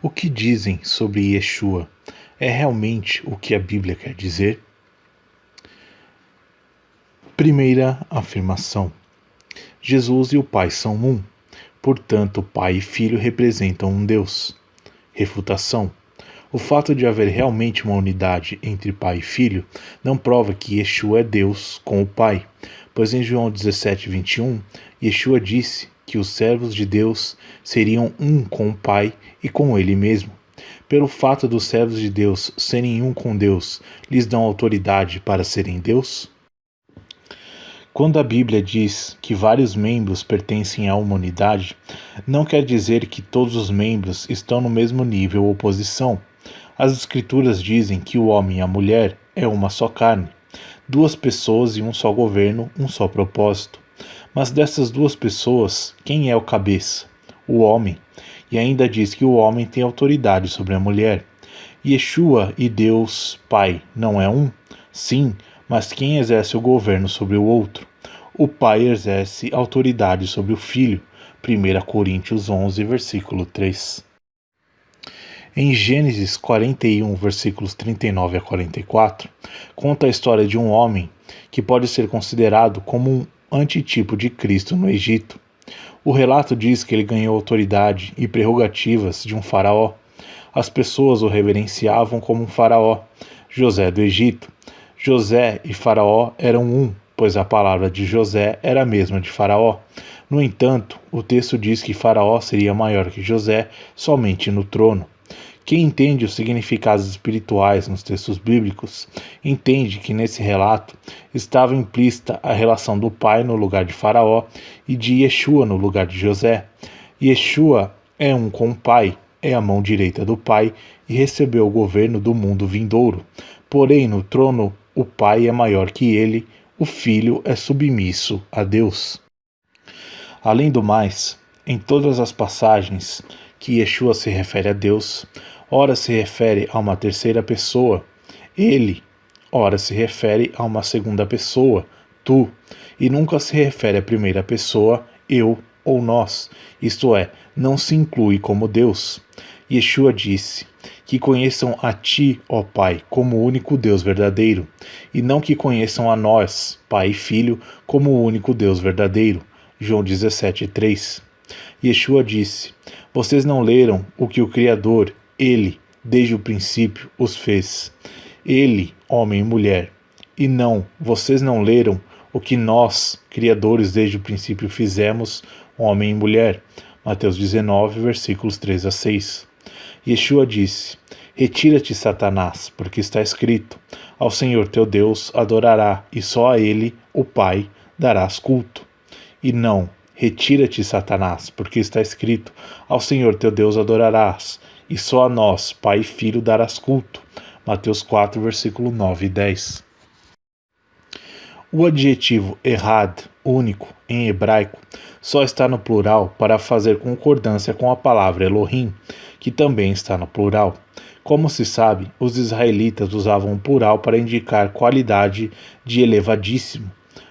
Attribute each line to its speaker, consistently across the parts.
Speaker 1: O que dizem sobre Yeshua é realmente o que a Bíblia quer dizer? Primeira afirmação: Jesus e o Pai são um, portanto, Pai e Filho representam um Deus. Refutação: o fato de haver realmente uma unidade entre Pai e Filho não prova que Yeshua é Deus com o Pai, pois em João 17:21, Yeshua disse que os servos de Deus seriam um com o Pai e com Ele mesmo. Pelo fato dos servos de Deus serem um com Deus, lhes dão autoridade para serem Deus? Quando a Bíblia diz que vários membros pertencem a uma unidade, não quer dizer que todos os membros estão no mesmo nível ou posição. As Escrituras dizem que o homem e a mulher é uma só carne, duas pessoas e um só governo, um só propósito. Mas dessas duas pessoas, quem é o cabeça? O homem. E ainda diz que o homem tem autoridade sobre a mulher. Yeshua e Deus Pai não é um? Sim, mas quem exerce o governo sobre o outro? O Pai exerce autoridade sobre o Filho. 1 Coríntios 11, versículo 3. Em Gênesis 41, versículos 39 a 44, conta a história de um homem que pode ser considerado como um antitipo de Cristo no Egito. O relato diz que ele ganhou autoridade e prerrogativas de um faraó. As pessoas o reverenciavam como um faraó, José do Egito. José e faraó eram um, pois a palavra de José era a mesma de faraó. No entanto, o texto diz que faraó seria maior que José somente no trono. Quem entende os significados espirituais nos textos bíblicos, entende que nesse relato estava implícita a relação do pai no lugar de Faraó e de Yeshua no lugar de José. Yeshua é um com o pai, é a mão direita do pai e recebeu o governo do mundo vindouro. Porém, no trono, o pai é maior que ele, o filho é submisso a Deus. Além do mais, em todas as passagens que Yeshua se refere a Deus, ora se refere a uma terceira pessoa, ele, ora se refere a uma segunda pessoa, tu, e nunca se refere à primeira pessoa, eu ou nós, isto é, não se inclui como Deus. Yeshua disse: que conheçam a ti, ó Pai, como o único Deus verdadeiro, e não que conheçam a nós, Pai e Filho, como o único Deus verdadeiro. João 17:3. Yeshua disse: vocês não leram o que o Criador, Ele, desde o princípio, os fez. Ele, homem e mulher. E não, vocês não leram o que nós, criadores, desde o princípio fizemos, homem e mulher. Mateus 19, versículos 3 a 6. Yeshua disse: retira-te, Satanás, porque está escrito: ao Senhor teu Deus adorará, e só a Ele, o Pai, darás culto. E não, retira-te, Satanás, porque está escrito: ao Senhor teu Deus adorarás, e só a nós, Pai e Filho, darás culto. Mateus 4, versículo 9 e 10. O adjetivo errad, único, em hebraico, só está no plural para fazer concordância com a palavra Elohim, que também está no plural. Como se sabe, os israelitas usavam o plural para indicar qualidade de elevadíssimo,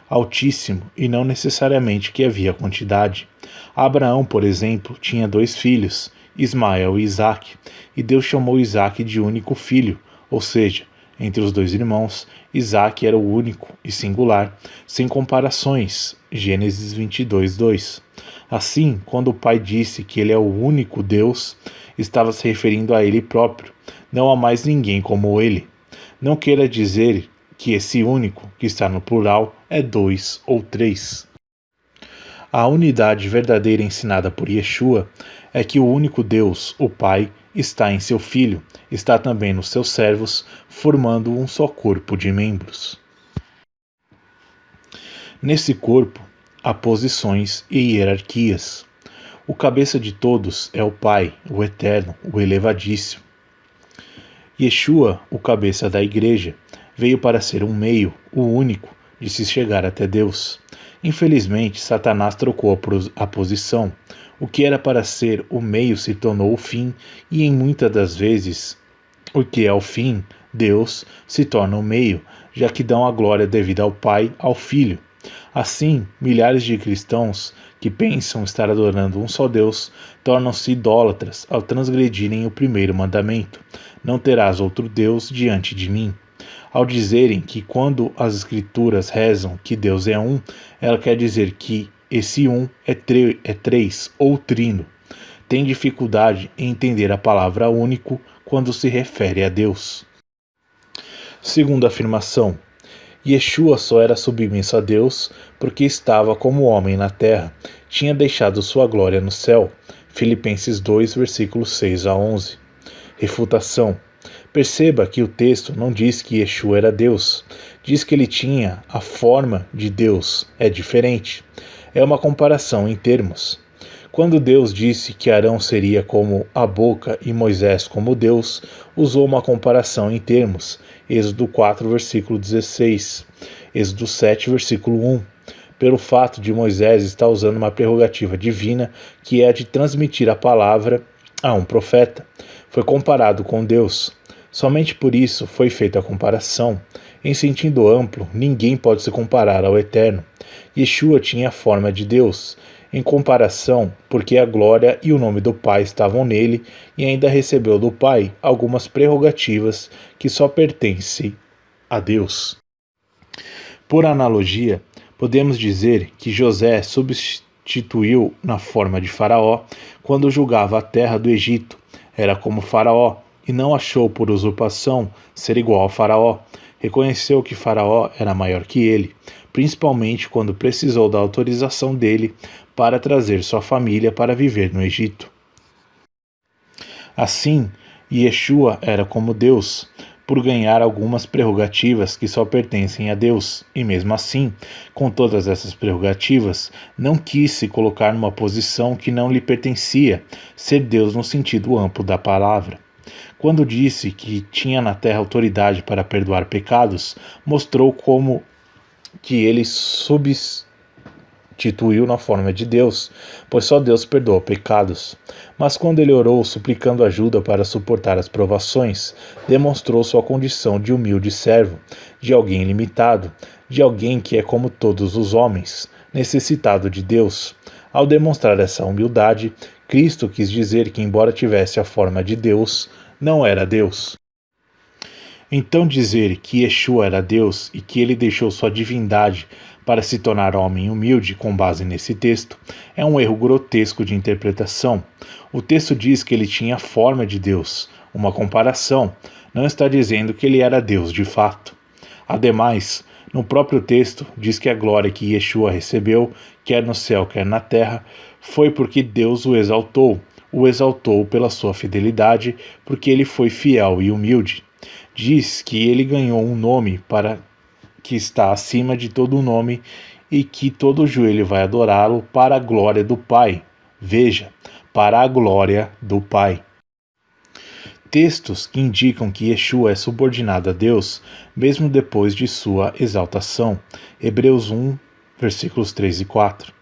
Speaker 1: altíssimo, e não necessariamente que havia quantidade. Abraão, por exemplo, tinha 2 filhos, Ismael e Isaque, e Deus chamou Isaque de único filho, ou seja, entre os 2 irmãos, Isaque era o único e singular, sem comparações. Gênesis 22:2. Assim, quando o Pai disse que Ele é o único Deus, estava se referindo a Ele próprio, não há mais ninguém como Ele. Não queira dizer que esse único, que está no plural, é 2 ou 3. A unidade verdadeira ensinada por Yeshua é que o único Deus, o Pai, está em seu Filho, está também nos seus servos, formando um só corpo de membros. Nesse corpo, há posições e hierarquias. O cabeça de todos é o Pai, o Eterno, o Elevadíssimo. Yeshua, o cabeça da Igreja, veio para ser um meio, o único, de se chegar até Deus. Infelizmente, Satanás trocou a posição. O que era para ser o meio se tornou o fim, e em muitas das vezes, o que é o fim, Deus, se torna o meio, já que dão a glória devida ao Pai ao Filho. Assim, milhares de cristãos que pensam estar adorando um só Deus tornam-se idólatras ao transgredirem o primeiro mandamento: não terás outro Deus diante de mim. Ao dizerem que quando as Escrituras rezam que Deus é um, ela quer dizer que esse um é três ou trino. Tem dificuldade em entender a palavra único quando se refere a Deus. Segunda afirmação: Yeshua só era submisso a Deus porque estava como homem na terra, tinha deixado sua glória no céu. Filipenses 2, versículos 6 a 11. Refutação: perceba que o texto não diz que Yeshua era Deus, diz que ele tinha a forma de Deus, é diferente. É uma comparação em termos. Quando Deus disse que Arão seria como a boca e Moisés como Deus, usou uma comparação em termos. Êxodo 4, versículo 16. Êxodo 7, versículo 1. Pelo fato de Moisés estar usando uma prerrogativa divina, que é a de transmitir a palavra a um profeta. Foi comparado com Deus. Somente por isso foi feita a comparação. Em sentido amplo, ninguém pode se comparar ao Eterno. Yeshua tinha a forma de Deus. Em comparação, porque a glória e o nome do Pai estavam nele, e ainda recebeu do Pai algumas prerrogativas que só pertencem a Deus. Por analogia, podemos dizer que José substituiu na forma de Faraó quando julgava a terra do Egito. Era como Faraó, e não achou por usurpação ser igual a Faraó. Reconheceu que Faraó era maior que ele, principalmente quando precisou da autorização dele para trazer sua família para viver no Egito. Assim, Yeshua era como Deus, por ganhar algumas prerrogativas que só pertencem a Deus, e mesmo assim, com todas essas prerrogativas, não quis se colocar numa posição que não lhe pertencia, ser Deus no sentido amplo da palavra. Quando disse que tinha na terra autoridade para perdoar pecados, mostrou como que ele substituiu na forma de Deus, pois só Deus perdoa pecados. Mas quando ele orou suplicando ajuda para suportar as provações, demonstrou sua condição de humilde servo, de alguém limitado, de alguém que é como todos os homens, necessitado de Deus. Ao demonstrar essa humildade, Cristo quis dizer que, embora tivesse a forma de Deus, não era Deus. Então dizer que Yeshua era Deus e que ele deixou sua divindade para se tornar homem humilde com base nesse texto é um erro grotesco de interpretação. O texto diz que ele tinha a forma de Deus, uma comparação, não está dizendo que ele era Deus de fato. Ademais, no próprio texto diz que a glória que Yeshua recebeu, quer no céu, quer na terra, foi porque Deus o exaltou pela sua fidelidade, porque ele foi fiel e humilde. Diz que ele ganhou um nome para que está acima de todo nome e que todo joelho vai adorá-lo para a glória do Pai. Veja, para a glória do Pai. Textos que indicam que Yeshua é subordinado a Deus, mesmo depois de sua exaltação. Hebreus 1, versículos 3 e 4.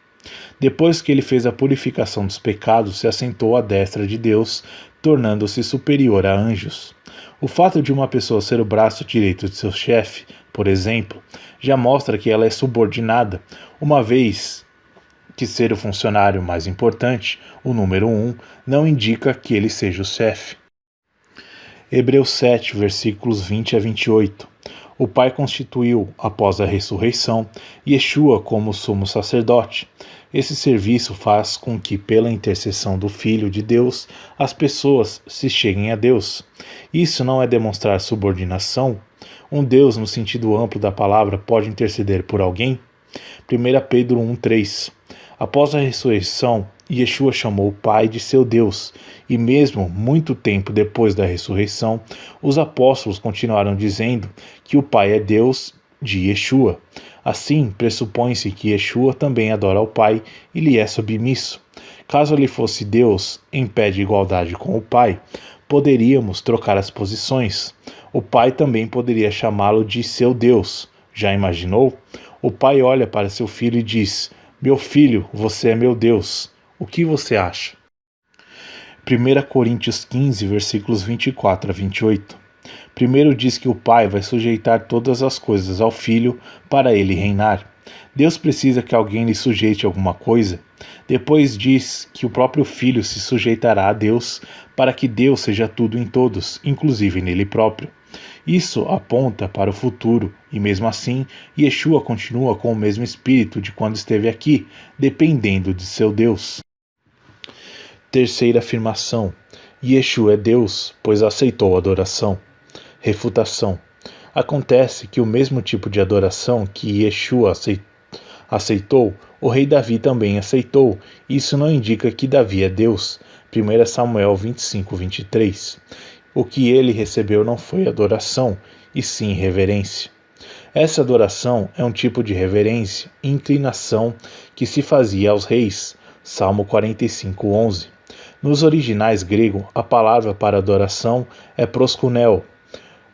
Speaker 1: Depois que ele fez a purificação dos pecados, se assentou à destra de Deus, tornando-se superior a anjos. O fato de uma pessoa ser o braço direito de seu chefe, por exemplo, já mostra que ela é subordinada, uma vez que ser o funcionário mais importante, o número 1, não indica que ele seja o chefe. Hebreus 7, versículos 20 a 28. O Pai constituiu, após a ressurreição, Yeshua como sumo sacerdote. Esse serviço faz com que, pela intercessão do Filho de Deus, as pessoas se cheguem a Deus. Isso não é demonstrar subordinação? Um Deus, no sentido amplo da palavra, pode interceder por alguém? 1 Pedro 1,3. Após a ressurreição, Yeshua chamou o Pai de seu Deus, e mesmo muito tempo depois da ressurreição, os apóstolos continuaram dizendo que o Pai é Deus de Yeshua. Assim, pressupõe-se que Yeshua também adora ao Pai e lhe é submisso. Caso ele fosse Deus, em pé de igualdade com o Pai, poderíamos trocar as posições. O Pai também poderia chamá-lo de seu Deus. Já imaginou? O Pai olha para seu filho e diz: "Meu filho, você é meu Deus. O que você acha?" 1 Coríntios 15, versículos 24 a 28. Primeiro diz que o Pai vai sujeitar todas as coisas ao Filho para ele reinar. Deus precisa que alguém lhe sujeite alguma coisa. Depois diz que o próprio Filho se sujeitará a Deus para que Deus seja tudo em todos, inclusive nele próprio. Isso aponta para o futuro, e mesmo assim, Yeshua continua com o mesmo espírito de quando esteve aqui, dependendo de seu Deus. Terceira afirmação: Yeshua é Deus, pois aceitou a adoração. Refutação: acontece que o mesmo tipo de adoração que Yeshua aceitou, o rei Davi também aceitou. Isso não indica que Davi é Deus. 1 Samuel 25, 23. O que ele recebeu não foi adoração, e sim reverência. Essa adoração é um tipo de reverência e inclinação que se fazia aos reis. Salmo 45, 11. Nos originais grego, a palavra para adoração é proskuneo.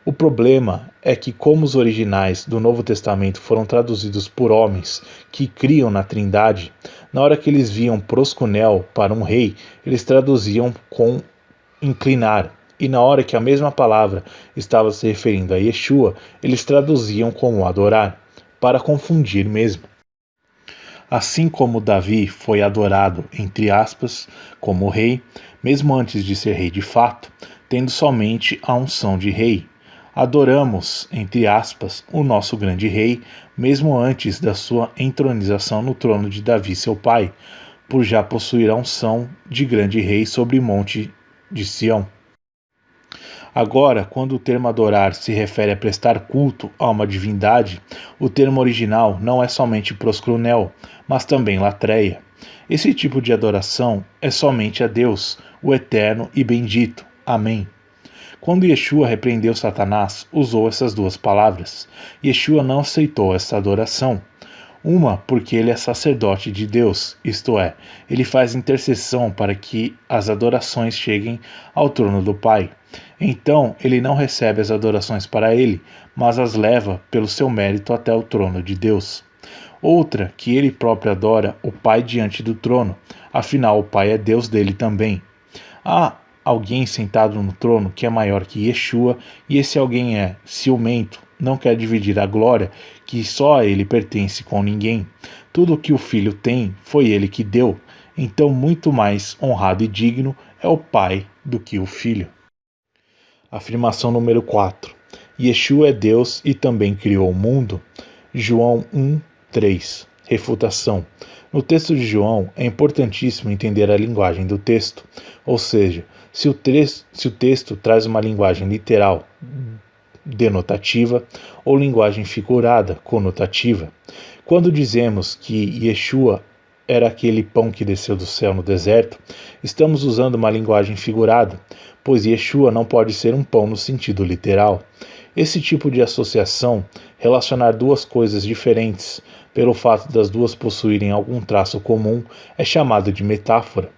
Speaker 1: O problema é que, como os originais do Novo Testamento foram traduzidos por homens que criam na Trindade, na hora que eles viam proskuneo para um rei, eles traduziam com inclinar, e na hora que a mesma palavra estava se referindo a Yeshua, eles traduziam como adorar, para confundir mesmo. Assim como Davi foi adorado, entre aspas, como rei, mesmo antes de ser rei de fato, tendo somente a unção de rei. Adoramos, entre aspas, o nosso grande rei, mesmo antes da sua entronização no trono de Davi, seu pai, por já possuir a unção de grande rei sobre o monte de Sião. Agora, quando o termo adorar se refere a prestar culto a uma divindade, o termo original não é somente proskuneo, mas também latreia. Esse tipo de adoração é somente a Deus, o eterno e bendito. Amém. Quando Yeshua repreendeu Satanás, usou essas duas palavras. Yeshua não aceitou essa adoração. Uma, porque ele é sacerdote de Deus, isto é, ele faz intercessão para que as adorações cheguem ao trono do Pai. Então, ele não recebe as adorações para ele, mas as leva pelo seu mérito até o trono de Deus. Outra, que ele próprio adora o Pai diante do trono, afinal o Pai é Deus dele também. Há alguém sentado no trono que é maior que Yeshua, e esse alguém é ciumento, não quer dividir a glória que só a ele pertence com ninguém. Tudo o que o Filho tem foi ele que deu, então muito mais honrado e digno é o Pai do que o Filho. Afirmação número 4. Yeshua é Deus e também criou o mundo. João 1, 3. Refutação. No texto de João, é importantíssimo entender a linguagem do texto, ou seja, se o texto traz uma linguagem literal, denotativa, ou linguagem figurada, conotativa. Quando dizemos que Yeshua era aquele pão que desceu do céu no deserto, estamos usando uma linguagem figurada, pois Yeshua não pode ser um pão no sentido literal. Esse tipo de associação, relacionar duas coisas diferentes, pelo fato das duas possuírem algum traço comum, é chamado de metáfora.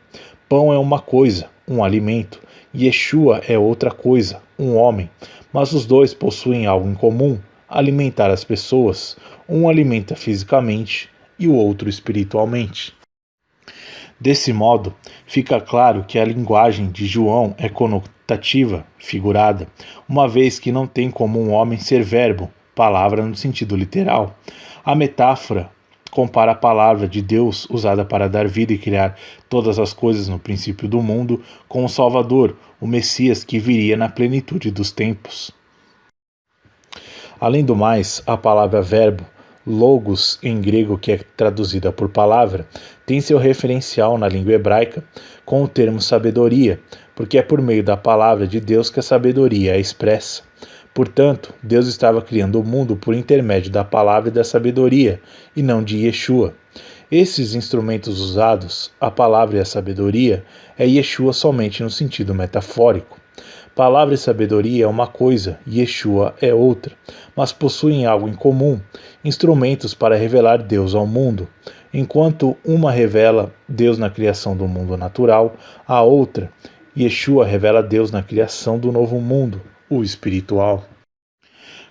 Speaker 1: Pão é uma coisa, um alimento, Yeshua é outra coisa, um homem, mas os dois possuem algo em comum, alimentar as pessoas. Um alimenta fisicamente e o outro espiritualmente. Desse modo, fica claro que a linguagem de João é conotativa, figurada, uma vez que não tem como um homem ser verbo, palavra no sentido literal. A metáfora compara a palavra de Deus usada para dar vida e criar todas as coisas no princípio do mundo com o Salvador, o Messias que viria na plenitude dos tempos. Além do mais, a palavra verbo, logos em grego, que é traduzida por palavra, tem seu referencial na língua hebraica com o termo sabedoria, porque é por meio da palavra de Deus que a sabedoria é expressa. Portanto, Deus estava criando o mundo por intermédio da palavra e da sabedoria, e não de Yeshua. Esses instrumentos usados, a palavra e a sabedoria, é Yeshua somente no sentido metafórico. Palavra e sabedoria é uma coisa, Yeshua é outra, mas possuem algo em comum, instrumentos para revelar Deus ao mundo. Enquanto uma revela Deus na criação do mundo natural, a outra, Yeshua, revela Deus na criação do novo mundo, o espiritual.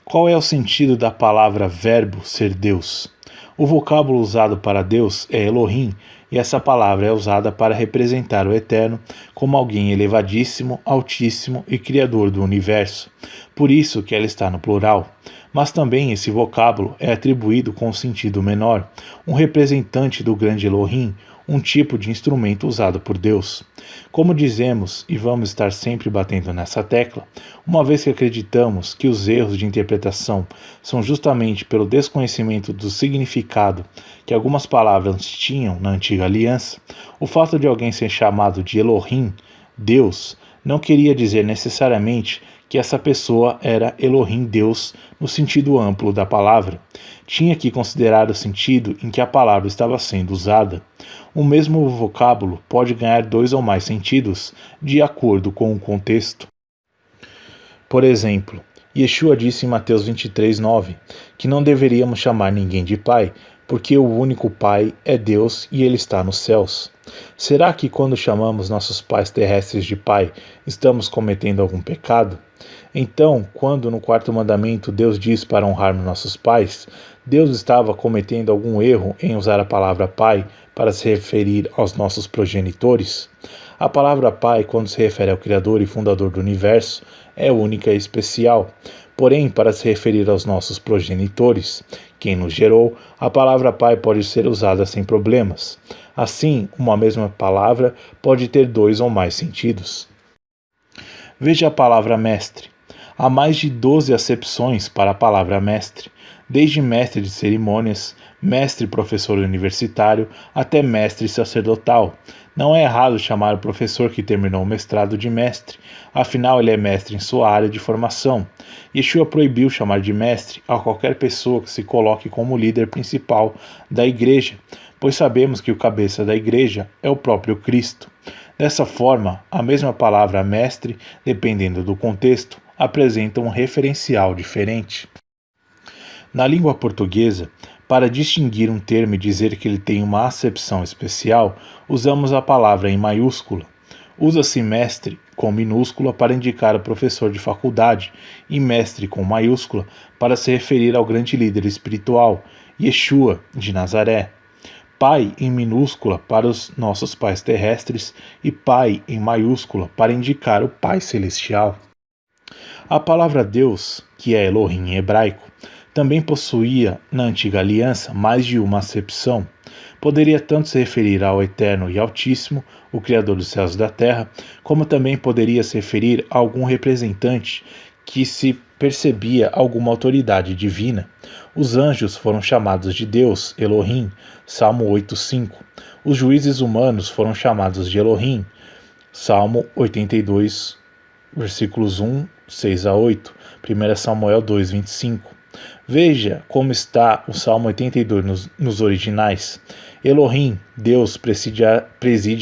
Speaker 1: Qual é o sentido da palavra verbo ser Deus? O vocábulo usado para Deus é Elohim, e essa palavra é usada para representar o Eterno como alguém elevadíssimo, altíssimo e criador do universo. Por isso que ela está no plural. Mas também esse vocábulo é atribuído com sentido menor, um representante do grande Elohim, um tipo de instrumento usado por Deus. Como dizemos, e vamos estar sempre batendo nessa tecla, uma vez que acreditamos que os erros de interpretação são justamente pelo desconhecimento do significado que algumas palavras tinham na antiga aliança, o fato de alguém ser chamado de Elohim, Deus, não queria dizer necessariamente que essa pessoa era Elohim Deus no sentido amplo da palavra. Tinha que considerar o sentido em que a palavra estava sendo usada. O mesmo vocábulo pode ganhar 2 ou mais sentidos de acordo com o contexto. Por exemplo, Yeshua disse em Mateus 23:9 que não deveríamos chamar ninguém de pai, porque o único Pai é Deus e Ele está nos céus. Será que quando chamamos nossos pais terrestres de pai, estamos cometendo algum pecado? Então, quando no 4º mandamento Deus diz para honrarmos nossos pais, Deus estava cometendo algum erro em usar a palavra pai para se referir aos nossos progenitores? A palavra pai, quando se refere ao Criador e Fundador do Universo, é única e especial. Porém, para se referir aos nossos progenitores, quem nos gerou, a palavra pai pode ser usada sem problemas. Assim, uma mesma palavra pode ter 2 ou mais sentidos. Veja a palavra mestre. Há mais de 12 acepções para a palavra mestre, desde mestre de cerimônias, mestre professor universitário, até mestre sacerdotal. Não é errado chamar o professor que terminou o mestrado de mestre, afinal ele é mestre em sua área de formação. Yeshua proibiu chamar de mestre a qualquer pessoa que se coloque como líder principal da igreja, pois sabemos que o cabeça da igreja é o próprio Cristo. Dessa forma, a mesma palavra mestre, dependendo do contexto, apresenta um referencial diferente. Na língua portuguesa, para distinguir um termo e dizer que ele tem uma acepção especial, usamos a palavra em maiúscula. Usa-se mestre com minúscula para indicar o professor de faculdade e mestre com maiúscula para se referir ao grande líder espiritual, Yeshua de Nazaré. Pai em minúscula para os nossos pais terrestres e Pai em maiúscula para indicar o Pai celestial. A palavra Deus, que é Elohim em hebraico, também possuía, na antiga aliança, mais de uma acepção. Poderia tanto se referir ao Eterno e Altíssimo, o Criador dos céus e da terra, como também poderia se referir a algum representante que se percebia alguma autoridade divina. Os anjos foram chamados de Deus, Elohim, Salmo 8:5. Os juízes humanos foram chamados de Elohim, Salmo 82, versículos 1:6-8, 1 Samuel 2:25. Veja como está o Salmo 82 nos originais. Elohim, Deus, preside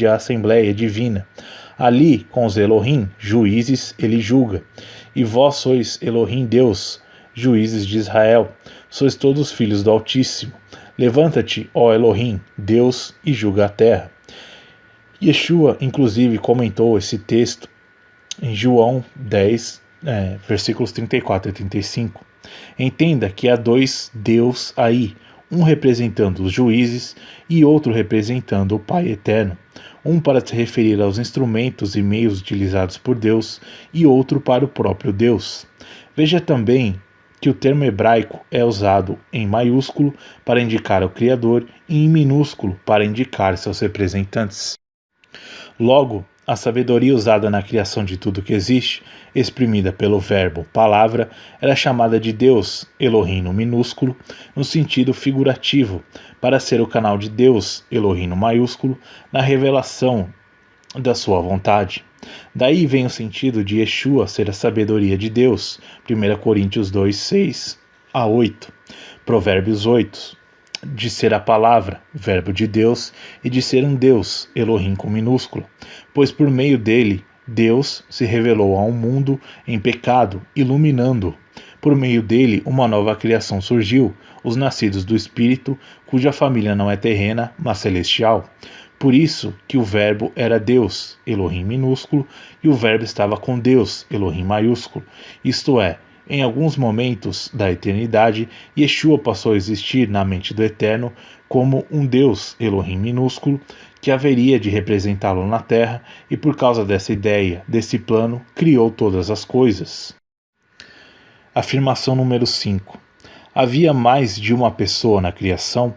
Speaker 1: a Assembleia Divina. Ali, com os Elohim, juízes, ele julga. E vós sois Elohim, Deus, juízes de Israel. Sois todos filhos do Altíssimo. Levanta-te, ó Elohim, Deus, e julga a terra. Yeshua, inclusive, comentou esse texto em João 10, versículos 34 e 35. Entenda que há 2 Deus aí, um representando os juízes e outro representando o Pai Eterno, um para se referir aos instrumentos e meios utilizados por Deus e outro para o próprio Deus. Veja também que o termo hebraico é usado em maiúsculo para indicar o Criador e em minúsculo para indicar seus representantes. Logo, a sabedoria usada na criação de tudo que existe, exprimida pelo verbo palavra, era chamada de Deus, Elohim no minúsculo, no sentido figurativo, para ser o canal de Deus, Elohim no maiúsculo, na revelação da sua vontade. Daí vem o sentido de Yeshua ser a sabedoria de Deus, 1 Coríntios 2:6-8, Provérbios 8, de ser a palavra, verbo de Deus, e de ser um Deus, Elohim com minúsculo, pois por meio dele, Deus se revelou a um mundo em pecado, iluminando-o. Por meio dele, uma nova criação surgiu, os nascidos do Espírito, cuja família não é terrena, mas celestial. Por isso que o verbo era Deus, Elohim minúsculo, e o verbo estava com Deus, Elohim maiúsculo, isto é, Em alguns momentos da eternidade, Yeshua passou a existir na mente do Eterno como um Deus, Elohim minúsculo, que haveria de representá-lo na Terra, e por causa dessa ideia, desse plano, criou todas as coisas. Afirmação número 5. Havia mais de uma pessoa na criação?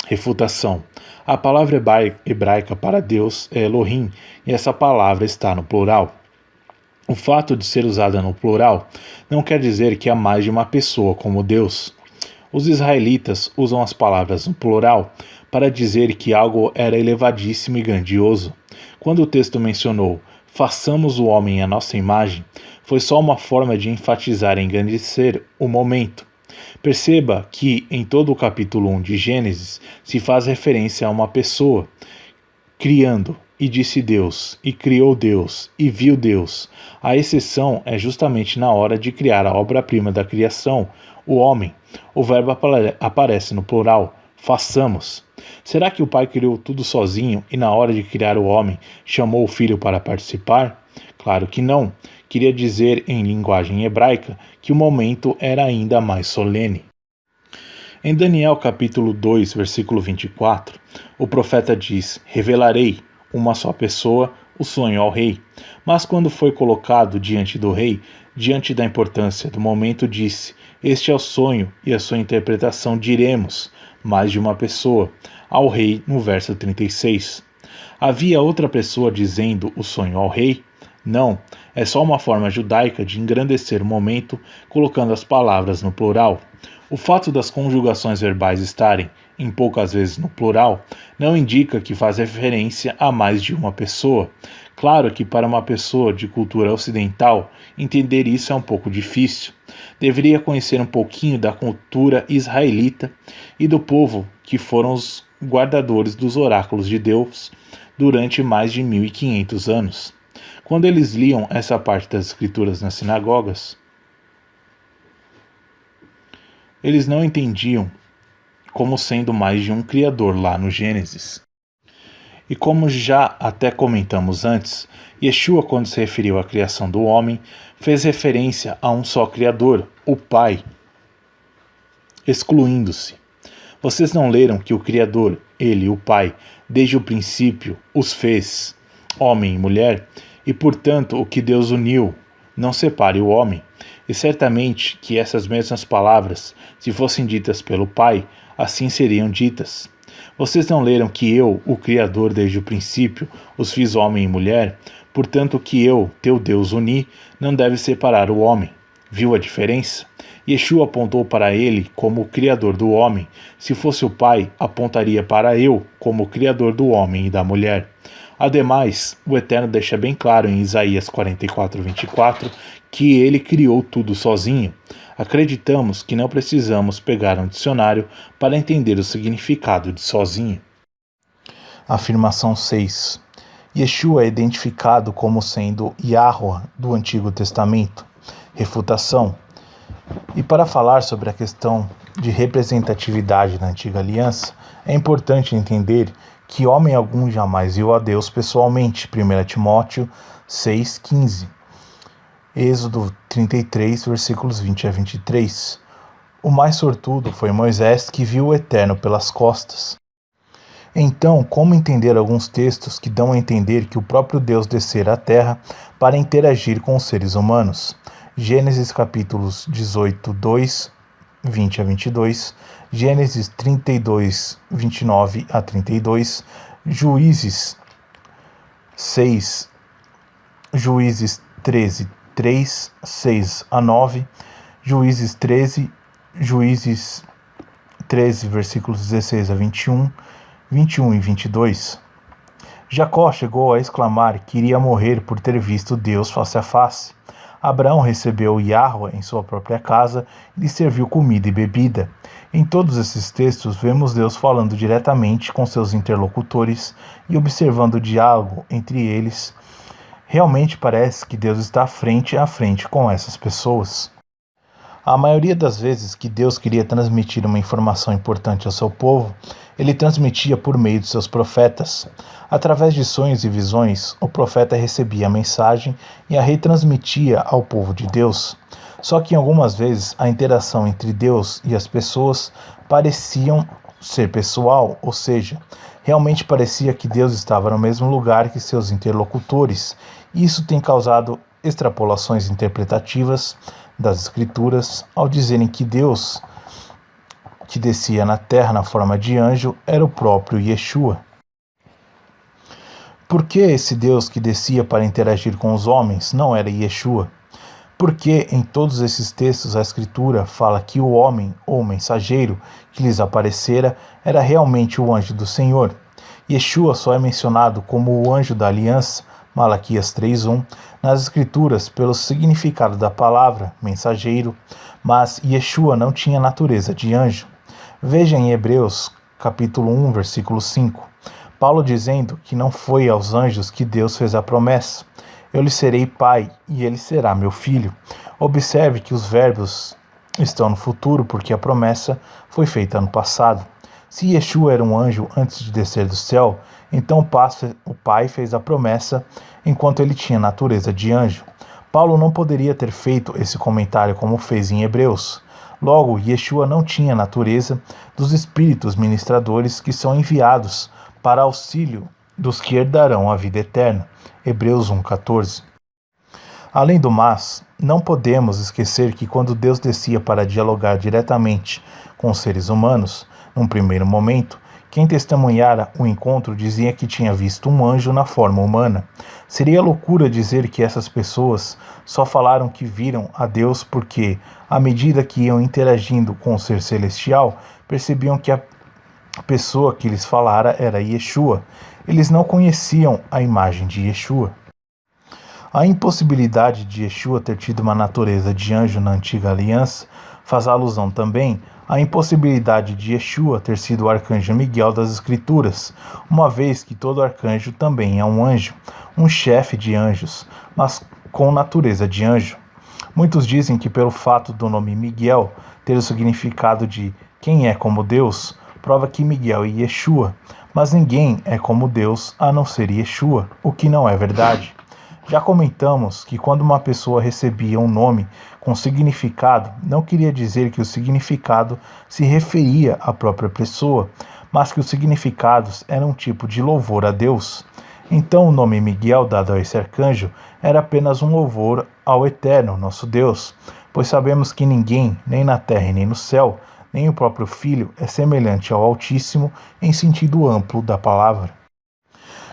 Speaker 1: Refutação. A palavra hebraica para Deus é Elohim, e essa palavra está no plural. O fato de ser usada no plural não quer dizer que há mais de uma pessoa como Deus. Os israelitas usam as palavras no plural para dizer que algo era elevadíssimo e grandioso. Quando o texto mencionou "façamos o homem à nossa imagem", foi só uma forma de enfatizar e engrandecer o momento. Perceba que em todo o capítulo 1 de Gênesis se faz referência a uma pessoa criando, e disse Deus, e criou Deus, e viu Deus. A exceção é justamente na hora de criar a obra-prima da criação, o homem. O verbo aparece no plural, façamos. Será que o Pai criou tudo sozinho e na hora de criar o homem chamou o Filho para participar? Claro que não. Queria dizer em linguagem hebraica que o momento era ainda mais solene. Em Daniel capítulo 2, versículo 24, o profeta diz: "Revelarei uma só pessoa o sonho ao rei." Mas quando foi colocado diante do rei, diante da importância do momento, disse: "Este é o sonho e a sua interpretação diremos, mais de uma pessoa." Ao rei, no verso 36. Havia outra pessoa dizendo o sonho ao rei? Não, é só uma forma judaica de engrandecer o momento, colocando as palavras no plural. O fato das conjugações verbais estarem, em poucas vezes no plural, não indica que faz referência a mais de uma pessoa. Claro que para uma pessoa de cultura ocidental, entender isso é um pouco difícil. Deveria conhecer um pouquinho da cultura israelita e do povo que foram os guardadores dos oráculos de Deus durante mais de 1500 anos. Quando eles liam essa parte das escrituras nas sinagogas, eles não entendiam como sendo mais de um Criador lá no Gênesis. E como já até comentamos antes, Yeshua, quando se referiu à criação do homem, fez referência a um só Criador, o Pai, excluindo-se. Vocês não leram que o Criador, ele, o Pai, desde o princípio, os fez, homem e mulher, e portanto o que Deus uniu, não separe o homem. E certamente que essas mesmas palavras, se fossem ditas pelo Pai, assim seriam ditas. Vocês não leram que eu, o Criador desde o princípio, os fiz homem e mulher? Portanto, que eu, teu Deus, uni, não deve separar o homem. Viu a diferença? Yeshua apontou para ele como o Criador do homem. Se fosse o Pai, apontaria para eu como o Criador do homem e da mulher. Ademais, o Eterno deixa bem claro em Isaías 44:24 que ele criou tudo sozinho. Acreditamos que não precisamos pegar um dicionário para entender o significado de sozinho. Afirmação 6. Yeshua é identificado como sendo Yahweh do Antigo Testamento. Refutação. E para falar sobre a questão de representatividade na Antiga Aliança, é importante entender que homem algum jamais viu a Deus pessoalmente. 1 Timóteo 6,15. Êxodo 33, versículos 20 a 23. O mais sortudo foi Moisés, que viu o Eterno pelas costas. Então, como entender alguns textos que dão a entender que o próprio Deus descera à terra para interagir com os seres humanos? Gênesis capítulos 18, 2, 20 a 22, Gênesis 32, 29 a 32, Juízes 6, Juízes 13, 3, 6 a 9, Juízes 13, versículos 16 a 21, 21 e 22. Jacó chegou a exclamar que iria morrer por ter visto Deus face a face. Abraão recebeu Yahweh em sua própria casa e lhe serviu comida e bebida. Em todos esses textos, vemos Deus falando diretamente com seus interlocutores e observando o diálogo entre eles. Realmente parece que Deus está frente a frente com essas pessoas. A maioria das vezes que Deus queria transmitir uma informação importante ao seu povo, ele transmitia por meio de seus profetas. Através de sonhos e visões, o profeta recebia a mensagem e a retransmitia ao povo de Deus. Só que algumas vezes a interação entre Deus e as pessoas pareciam ser pessoal, ou seja, realmente parecia que Deus estava no mesmo lugar que seus interlocutores. E isso tem causado extrapolações interpretativas das Escrituras ao dizerem que Deus, que descia na terra na forma de anjo, era o próprio Yeshua. Por que esse Deus que descia para interagir com os homens não era Yeshua? Porque em todos esses textos a Escritura fala que o homem ou mensageiro que lhes aparecera era realmente o anjo do Senhor. Yeshua só é mencionado como o anjo da aliança, Malaquias 3:1, nas Escrituras pelo significado da palavra mensageiro, mas Yeshua não tinha natureza de anjo. Veja em Hebreus capítulo 1, versículo 5, Paulo dizendo que não foi aos anjos que Deus fez a promessa: eu lhe serei pai e ele será meu filho. Observe que os verbos estão no futuro porque a promessa foi feita no passado. Se Yeshua era um anjo antes de descer do céu, então o pai fez a promessa enquanto ele tinha natureza de anjo. Paulo não poderia ter feito esse comentário como fez em Hebreus. Logo, Yeshua não tinha a natureza dos espíritos ministradores que são enviados para auxílio dos que herdarão a vida eterna. Hebreus 1,14. Além do mais, não podemos esquecer que quando Deus descia para dialogar diretamente com os seres humanos, num primeiro momento, quem testemunhara o encontro dizia que tinha visto um anjo na forma humana. Seria loucura dizer que essas pessoas só falaram que viram a Deus porque, à medida que iam interagindo com o ser celestial, percebiam que a pessoa que lhes falara era Yeshua. Eles não conheciam a imagem de Yeshua. A impossibilidade de Yeshua ter tido uma natureza de anjo na antiga aliança faz alusão também à impossibilidade de Yeshua ter sido o arcanjo Miguel das Escrituras, uma vez que todo arcanjo também é um anjo, um chefe de anjos, mas com natureza de anjo. Muitos dizem que pelo fato do nome Miguel ter o significado de quem é como Deus, prova que Miguel é Yeshua, mas ninguém é como Deus a não ser Yeshua, o que não é verdade. Já comentamos que quando uma pessoa recebia um nome com significado, não queria dizer que o significado se referia à própria pessoa, mas que os significados eram um tipo de louvor a Deus. Então o nome Miguel dado a esse arcanjo era apenas um louvor ao Eterno, nosso Deus, pois sabemos que ninguém, nem na terra e nem no céu, nem o próprio Filho, é semelhante ao Altíssimo em sentido amplo da palavra.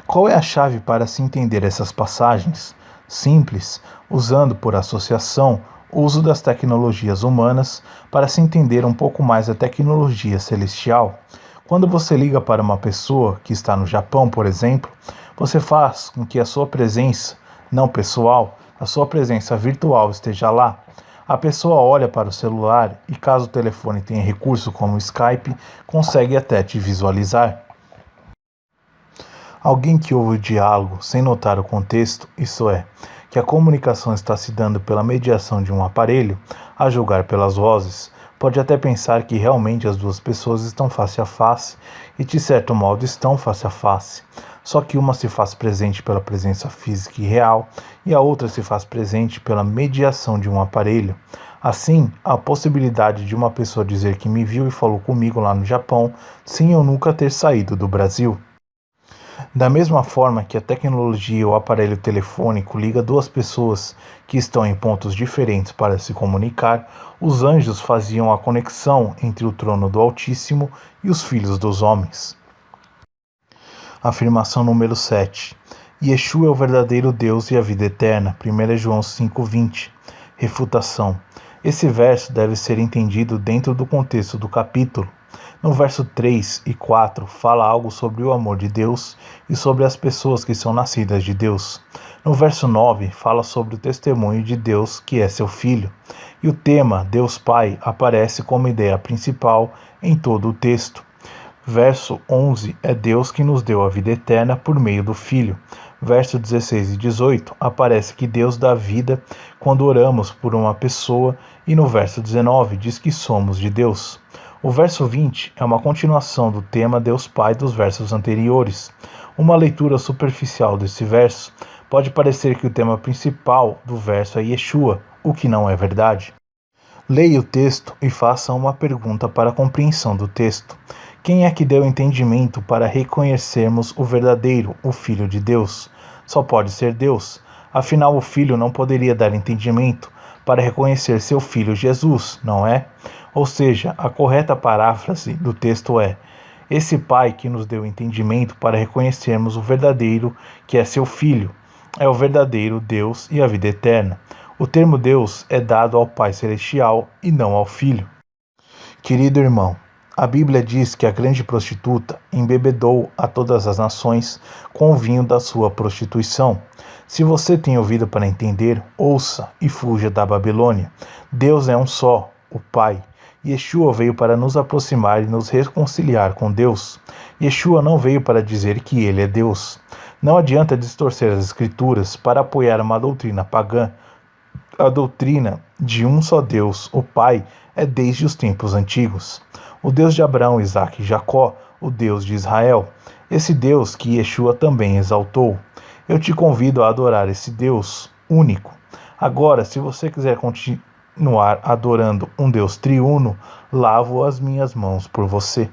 Speaker 1: Qual é a chave para se entender essas passagens? Simples, usando por associação o uso das tecnologias humanas para se entender um pouco mais a tecnologia celestial. Quando você liga para uma pessoa que está no Japão, por exemplo, você faz com que a sua presença, não pessoal, a sua presença virtual esteja lá. A pessoa olha para o celular e, caso o telefone tenha recurso como o Skype, consegue até te visualizar. Alguém que ouve o diálogo sem notar o contexto, isso é, que a comunicação está se dando pela mediação de um aparelho, a julgar pelas vozes, pode até pensar que realmente as duas pessoas estão face a face e de certo modo estão face a face, só que uma se faz presente pela presença física e real e a outra se faz presente pela mediação de um aparelho. Assim, a possibilidade de uma pessoa dizer que me viu e falou comigo lá no Japão, sem eu nunca ter saído do Brasil. Da mesma forma que a tecnologia ou aparelho telefônico liga duas pessoas que estão em pontos diferentes para se comunicar, os anjos faziam a conexão entre o trono do Altíssimo e os filhos dos homens. Afirmação número 7. Yeshua é o verdadeiro Deus e a vida eterna. 1 João 5,20. Refutação. Esse verso deve ser entendido dentro do contexto do capítulo. No verso 3 e 4, fala algo sobre o amor de Deus e sobre as pessoas que são nascidas de Deus. No verso 9, fala sobre o testemunho de Deus, que é seu Filho. E o tema, Deus Pai, aparece como ideia principal em todo o texto. Verso 11, é Deus que nos deu a vida eterna por meio do Filho. Verso 16 e 18, aparece que Deus dá vida quando oramos por uma pessoa. E no verso 19, diz que somos de Deus. O verso 20 é uma continuação do tema Deus Pai dos versos anteriores. Uma leitura superficial desse verso pode parecer que o tema principal do verso é Yeshua, o que não é verdade. Leia o texto e faça uma pergunta para a compreensão do texto. Quem é que deu entendimento para reconhecermos o verdadeiro, o Filho de Deus? Só pode ser Deus. Afinal, o Filho não poderia dar entendimento para reconhecer seu Filho Jesus, não é? Ou seja, a correta paráfrase do texto é: esse Pai que nos deu entendimento para reconhecermos o verdadeiro, que é seu Filho, é o verdadeiro Deus e a vida eterna. O termo Deus é dado ao Pai Celestial e não ao Filho. Querido irmão, a Bíblia diz que a grande prostituta embebedou a todas as nações com o vinho da sua prostituição. Se você tem ouvido para entender, ouça e fuja da Babilônia. Deus é um só, o Pai. Yeshua veio para nos aproximar e nos reconciliar com Deus. Yeshua não veio para dizer que ele é Deus. Não adianta distorcer as Escrituras para apoiar uma doutrina pagã. A doutrina de um só Deus, o Pai, é desde os tempos antigos. O Deus de Abraão, Isaque e Jacó, o Deus de Israel. Esse Deus que Yeshua também exaltou. Eu te convido a adorar esse Deus único. Agora, se você quiser continuar adorando um Deus triuno, lavo as minhas mãos por você.